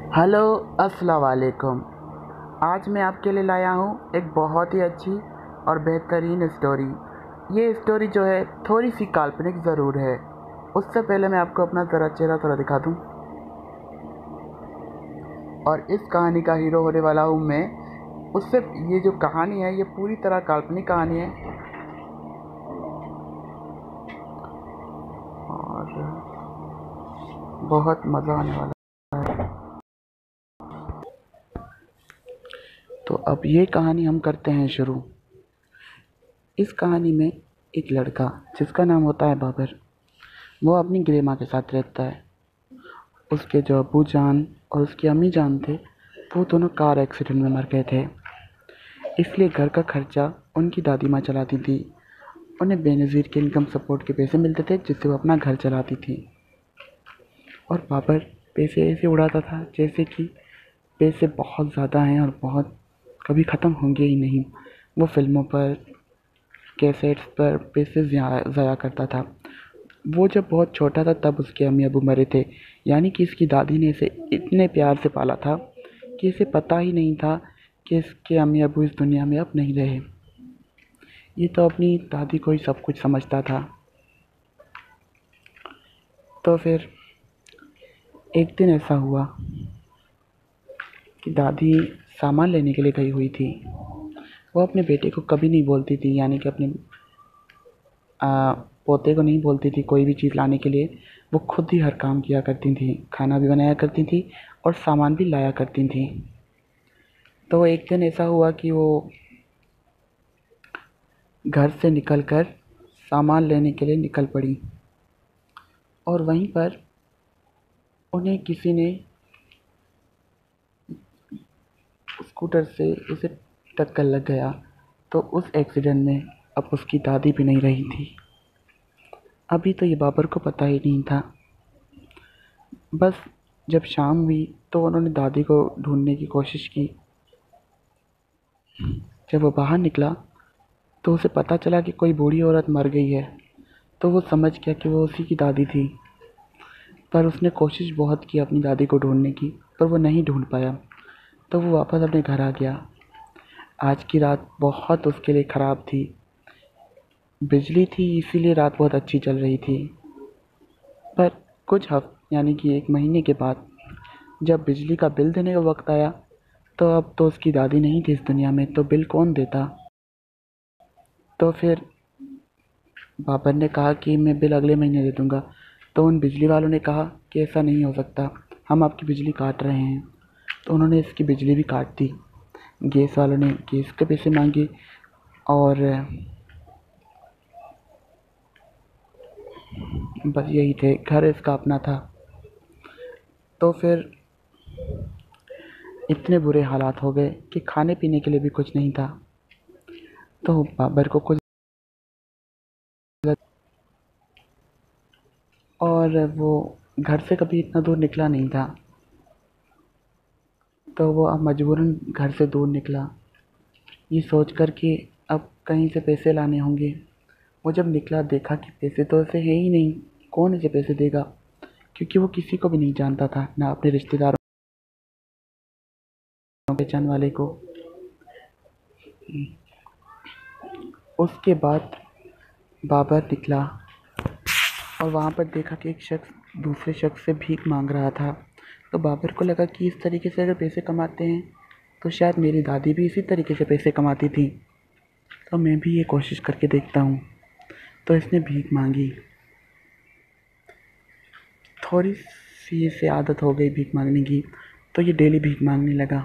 Hello, अस्सलाम वालेकुम। आज मैं आपके लिए लाया हूँ एक बहुत ही अच्छी और बेहतरीन स्टोरी। ये स्टोरी जो है थोड़ी सी काल्पनिक ज़रूर है। उससे पहले मैं आपको अपना ज़रा चेहरा थोड़ा दिखा दूँ। और इस कहानी का हीरो होने वाला हूँ मैं। उससे ये जो कहानी है ये पूरी तरह काल्पनिक कहानी है और बहुत मज़ा आने वाला है। तो अब ये कहानी हम करते हैं शुरू। इस कहानी में एक लड़का जिसका नाम होता है बाबर, वो अपनी ग्रे माँ के साथ रहता है। उसके जो अब्बू जान और उसकी अम्मी जान थे, वो दोनों कार एक्सीडेंट में मर गए थे। इसलिए घर का खर्चा उनकी दादी माँ चलाती थी। उन्हें बेनज़ीर के इनकम सपोर्ट के पैसे मिलते थे जिससे वो अपना घर चलाती थी। और बाबर पैसे ऐसे उड़ाता था जैसे कि पैसे बहुत ज़्यादा हैं और बहुत कभी ख़त्म होंगे ही नहीं। वो फ़िल्मों पर, कैसेट्स पर पैसे ज़ाया करता था। वो जब बहुत छोटा था तब उसके अम्मी अबू मरे थे, यानी कि इसकी दादी ने इसे इतने प्यार से पाला था कि इसे पता ही नहीं था कि इसके अम्मी अबू इस दुनिया में अब नहीं रहे। ये तो अपनी दादी को ही सब कुछ समझता था। तो फिर एक दिन ऐसा हुआ कि दादी सामान लेने के लिए गई हुई थी। वो अपने बेटे को कभी नहीं बोलती थी, यानी कि अपने पोते को नहीं बोलती थी कोई भी चीज़ लाने के लिए। वो खुद ही हर काम किया करती थी, खाना भी बनाया करती थी और सामान भी लाया करती थी। तो एक दिन ऐसा हुआ कि वो घर से निकलकर सामान लेने के लिए निकल पड़ी और वहीं पर उन्हें किसी ने स्कूटर से उसे टक्कर लग गया। तो उस एक्सीडेंट में अब उसकी दादी भी नहीं रही थी। अभी तो ये बाबर को पता ही नहीं था। बस जब शाम हुई तो उन्होंने दादी को ढूंढने की कोशिश की। जब वो बाहर निकला तो उसे पता चला कि कोई बूढ़ी औरत मर गई है। तो वो समझ गया कि वो उसी की दादी थी। पर उसने कोशिश बहुत की अपनी दादी को ढूंढने की, पर वो नहीं ढूंढ पाया। तो वो वापस अपने घर आ गया। आज की रात बहुत उसके लिए ख़राब थी। बिजली थी इसीलिए रात बहुत अच्छी चल रही थी। पर कुछ यानी कि 1 महीने के बाद जब बिजली का बिल देने का वक्त आया तो अब तो उसकी दादी नहीं थी इस दुनिया में, तो बिल कौन देता। तो फिर बाबर ने कहा कि मैं बिल अगले महीने दे दूँगा। तो उन बिजली वालों ने कहा कि ऐसा नहीं हो सकता, हम आपकी बिजली काट रहे हैं। तो उन्होंने इसकी बिजली भी काट दी। गैस वालों ने गैस के पैसे मांगे और बस यही थे, घर इसका अपना था। तो फिर इतने बुरे हालात हो गए कि खाने पीने के लिए भी कुछ नहीं था। तो बाबर को कुछ और वो घर से कभी इतना दूर निकला नहीं था। तो वो अब मजबूरन घर से दूर निकला, ये सोच कर कि अब कहीं से पैसे लाने होंगे। वो जब निकला देखा कि पैसे तो ऐसे है ही नहीं, कौन इसे पैसे देगा, क्योंकि वो किसी को भी नहीं जानता था, ना अपने रिश्तेदारों पहचान वाले को। उसके बाद बाबर निकला और वहाँ पर देखा कि एक शख्स दूसरे शख्स से भीख मांग रहा था। तो बाबर को लगा कि इस तरीके से अगर पैसे कमाते हैं तो शायद मेरी दादी भी इसी तरीके से पैसे कमाती थी, तो मैं भी ये कोशिश करके देखता हूँ। तो इसने भीख मांगी। थोड़ी सी इसे आदत हो गई भीख मांगने की, तो ये डेली भीख मांगने लगा।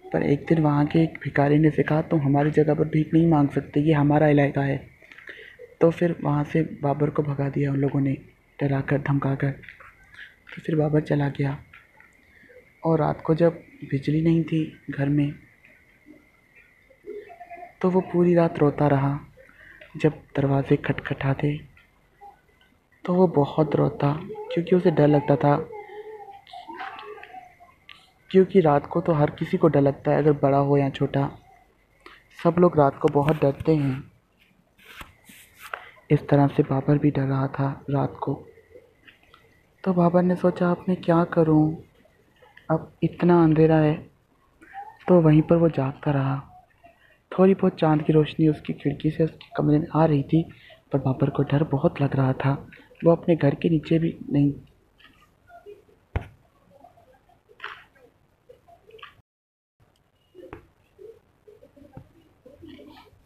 पर एक दिन वहाँ के एक भिखारी ने से कहा तुम हमारी जगह पर भीख नहीं मांग सकते, ये हमारा इलाका है। तो फिर वहाँ से बाबर को भगा दिया उन लोगों ने, डराकर धमकाकर। तो फिर बाबर चला गया और रात को जब बिजली नहीं थी घर में तो वो पूरी रात रोता रहा। जब दरवाजे खटखटाते तो वो बहुत रोता, क्योंकि उसे डर लगता था। क्योंकि रात को तो हर किसी को डर लगता है, अगर बड़ा हो या छोटा, सब लोग रात को बहुत डरते हैं। इस तरह से बाबर भी डर रहा था रात को। तो बाबर ने सोचा अब मैं क्या करूं। अब इतना अंधेरा है, तो वहीं पर वो जागता रहा। थोड़ी बहुत चाँद की रोशनी उसकी खिड़की से उसके कमरे में आ रही थी, पर बाबर को डर बहुत लग रहा था। वो अपने घर के नीचे भी नहीं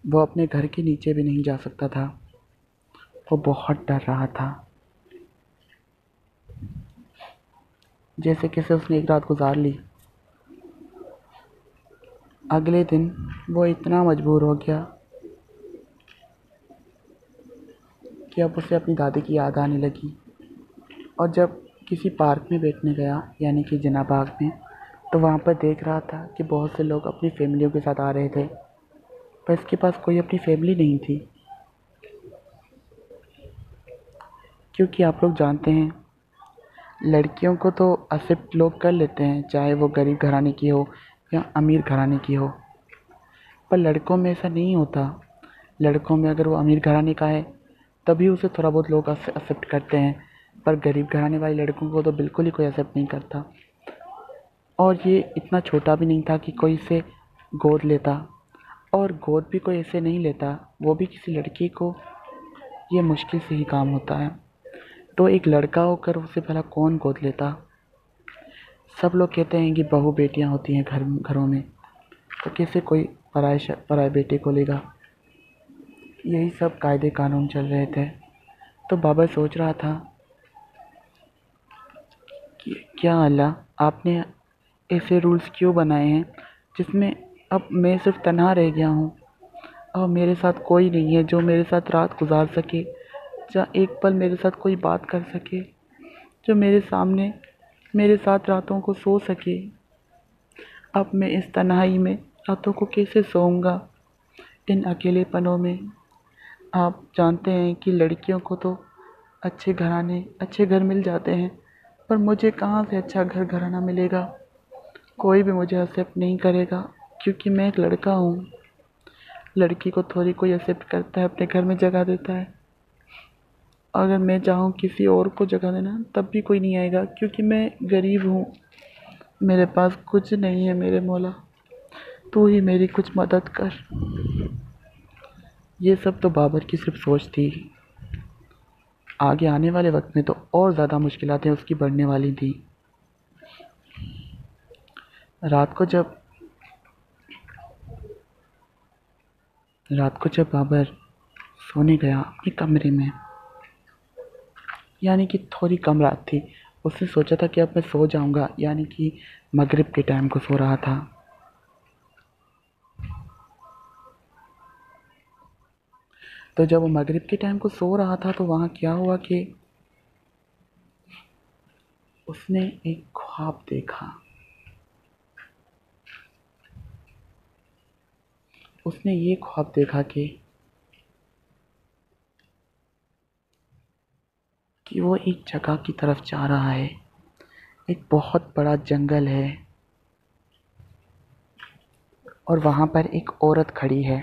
वो अपने घर के नीचे भी नहीं जा सकता था। वो बहुत डर रहा था। जैसे कैसे उसने एक रात गुजार ली। अगले दिन वो इतना मजबूर हो गया कि अब उसे अपनी दादी की याद आने लगी। और जब किसी पार्क में बैठने गया, यानी कि जिन्ना बाग में, तो वहाँ पर देख रहा था कि बहुत से लोग अपनी फैमिलियों के साथ आ रहे थे, पर इसके पास कोई अपनी फैमिली नहीं थी। क्योंकि आप लोग जानते हैं, लड़कियों को तो एक्सेप्ट लोग कर लेते हैं, चाहे वो गरीब घराने की हो या अमीर घराने की हो, पर लड़कों में ऐसा नहीं होता। लड़कों में अगर वो अमीर घराने का है तभी उसे थोड़ा बहुत लोग एक्सेप्ट करते हैं, पर गरीब घराने वाले लड़कों को तो बिल्कुल ही कोई एक्सेप्ट नहीं करता। और ये इतना छोटा भी नहीं था कि कोई इसे गोद लेता, और गोद भी कोई ऐसे नहीं लेता, वो भी किसी लड़की को, ये मुश्किल से ही काम होता है। तो एक लड़का होकर उसे भला कौन गोद लेता। सब लोग कहते हैं कि बहू बेटियां होती हैं घरों में, तो कैसे कोई पराए बेटे को लेगा। यही सब कायदे कानून चल रहे थे। तो बाबा सोच रहा था कि क्या अल्लाह, आपने ऐसे रूल्स क्यों बनाए हैं जिसमें अब मैं सिर्फ तन्हा रह गया हूँ, और मेरे साथ कोई नहीं है जो मेरे साथ रात गुजार सके, या एक पल मेरे साथ कोई बात कर सके, जो मेरे सामने मेरे साथ रातों को सो सके। अब मैं इस तन्हाई में रातों को कैसे सोऊंगा, इन अकेलेपनों में। आप जानते हैं कि लड़कियों को तो अच्छे घर मिल जाते हैं, पर मुझे कहाँ से अच्छा घराना मिलेगा। कोई भी मुझे एक्सेप्ट नहीं करेगा, क्योंकि मैं एक लड़का हूँ। लड़की को थोड़ी कोई एक्सेप्ट करता है, अपने घर में जगह देता है। अगर मैं चाहूँ किसी और को जगह देना, तब भी कोई नहीं आएगा, क्योंकि मैं गरीब हूँ। मेरे पास कुछ नहीं है मेरे मौला, तू ही मेरी कुछ मदद कर। ये सब तो बाबर की सिर्फ सोच थी। आगे आने वाले वक्त में तो और ज़्यादा मुश्किलातें उसकी बढ़ने वाली थी। रात को जब रात को जब बाबर सोने गया अपने कमरे में, यानी कि थोड़ी कम रात थी, उसने सोचा था कि अब मैं सो जाऊंगा, यानी कि मगरिब के टाइम को सो रहा था। तो जब वो मगरिब के टाइम को सो रहा था, तो वहाँ क्या हुआ कि उसने एक ख्वाब देखा। उसने ये ख्वाब देखा कि वो एक जगह की तरफ जा रहा है। एक बहुत बड़ा जंगल है, और वहाँ पर एक औरत खड़ी है।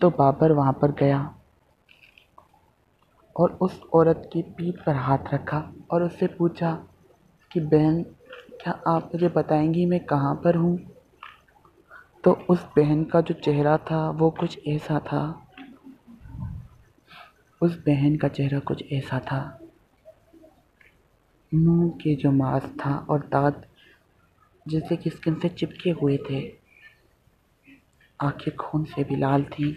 तो बाबर वहाँ पर गया और उस औरत की पीठ पर हाथ रखा और उससे पूछा कि बहन, क्या आप मुझे बताएंगी मैं कहाँ पर हूँ। तो उस बहन का जो चेहरा था वो कुछ ऐसा था। उस बहन का चेहरा कुछ ऐसा था। मुंह के जो मांस था और दांत जैसे कि स्किन से चिपके हुए थे। आंखें खून से भी लाल थीं,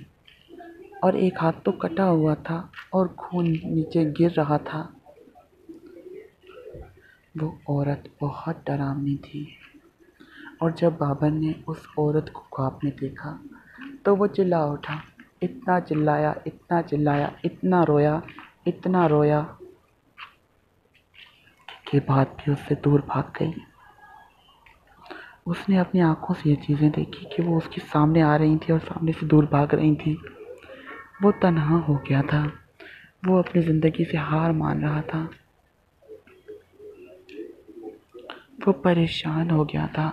और एक हाथ तो कटा हुआ था और खून नीचे गिर रहा था। वो औरत बहुत डरावनी थी, और जब बाबर ने उस औरत को ख्वाब में देखा तो वो चिल्ला उठा। इतना चिल्लाया, इतना चिल्लाया, इतना रोया के बाद भी उससे दूर भाग गई। उसने अपनी आंखों से ये चीज़ें देखी कि वो उसके सामने आ रही थी और सामने से दूर भाग रही थी। वो तन्हा हो गया था। वो अपनी ज़िंदगी से हार मान रहा था। वो परेशान हो गया था।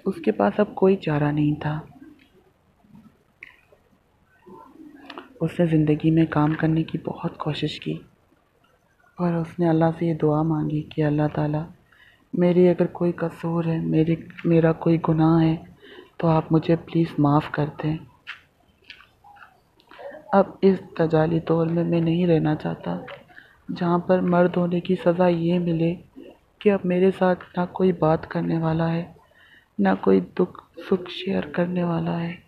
उसके पास अब कोई चारा नहीं था। उसने ज़िंदगी में काम करने की बहुत कोशिश की, और उसने अल्लाह से ये दुआ मांगी कि अल्लाह ताला मेरी अगर कोई कसूर है, मेरा कोई गुनाह है तो आप मुझे प्लीज़ माफ़ कर दें। अब इस तजाली दौर में मैं नहीं रहना चाहता जहाँ पर मर्द होने की सज़ा ये मिले कि अब मेरे साथ ना कोई बात करने वाला है, ना कोई दुख सुख शेयर करने वाला है।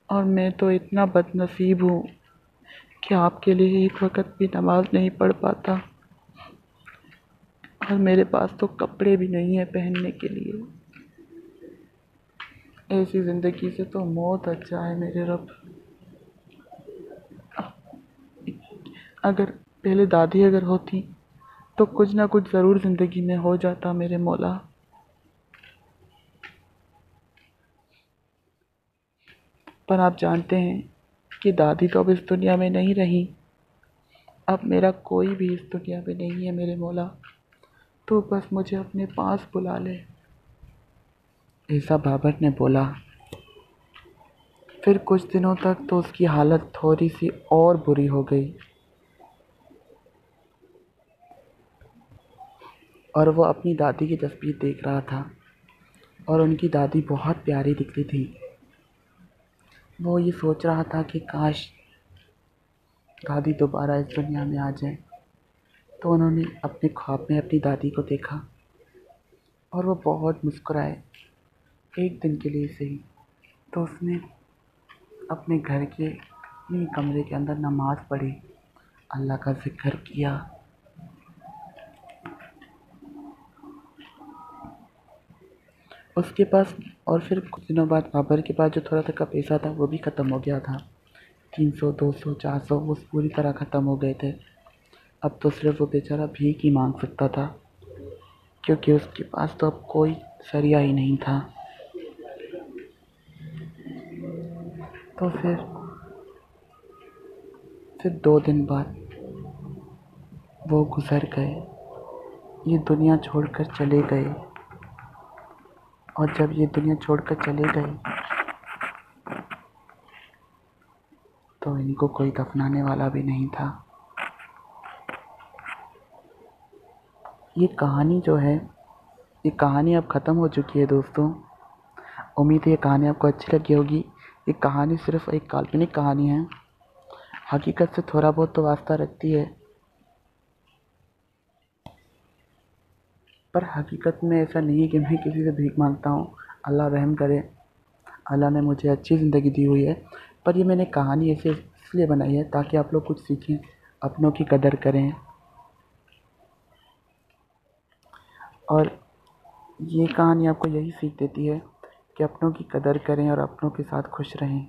और मैं तो इतना बदनसीब हूँ कि आपके लिए एक वक्त भी नमाज नहीं पढ़ पाता, और मेरे पास तो कपड़े भी नहीं है पहनने के लिए। ऐसी ज़िंदगी से तो मौत अच्छा है मेरे रब। अगर पहले दादी अगर होती तो कुछ ना कुछ ज़रूर ज़िंदगी में हो जाता मेरे मौला। पर आप जानते हैं कि दादी तो अब इस दुनिया में नहीं रही। अब मेरा कोई भी इस दुनिया में नहीं है मेरे मौला, तो बस मुझे अपने पास बुला ले, ऐसा बाबर ने बोला। फिर कुछ दिनों तक तो उसकी हालत थोड़ी सी और बुरी हो गई और वो अपनी दादी की तस्वीर देख रहा था और उनकी दादी बहुत प्यारी दिखती थी। वो ये सोच रहा था कि काश दादी दोबारा इस दुनिया में आ जाए। तो उन्होंने अपने ख्वाब में अपनी दादी को देखा और वो बहुत मुस्कुराए, एक दिन के लिए सही। तो उसने अपने घर के अपने कमरे के अंदर नमाज़ पढ़ी, अल्लाह का ज़िक्र किया। उसके पास और फिर कुछ दिनों बाद बाबर के पास जो थोड़ा सा का पैसा था वो भी ख़त्म हो गया था। 300, 200, 400 वो पूरी तरह ख़त्म हो गए थे। अब तो सिर्फ वो बेचारा भीख ही मांग सकता था, क्योंकि उसके पास तो अब कोई ज़रिया ही नहीं था। तो फिर 2 दिन बाद वो गुज़र गए, ये दुनिया छोड़कर चले गए। और जब ये दुनिया छोड़कर चले गए तो इनको कोई दफनाने वाला भी नहीं था। ये कहानी जो है, ये कहानी अब ख़त्म हो चुकी है दोस्तों। उम्मीद है ये कहानी आपको अच्छी लगी होगी। ये कहानी सिर्फ एक काल्पनिक कहानी है, हकीकत से थोड़ा बहुत तो वास्ता रखती है, पर हकीकत में ऐसा नहीं है कि मैं किसी से भीख मांगता हूँ। अल्लाह रहम करे, अल्लाह ने मुझे अच्छी ज़िंदगी दी हुई है। पर ये मैंने कहानी ऐसे इसलिए बनाई है ताकि आप लोग कुछ सीखें, अपनों की कदर करें। और ये कहानी आपको यही सीख देती है कि अपनों की कदर करें और अपनों के साथ खुश रहें।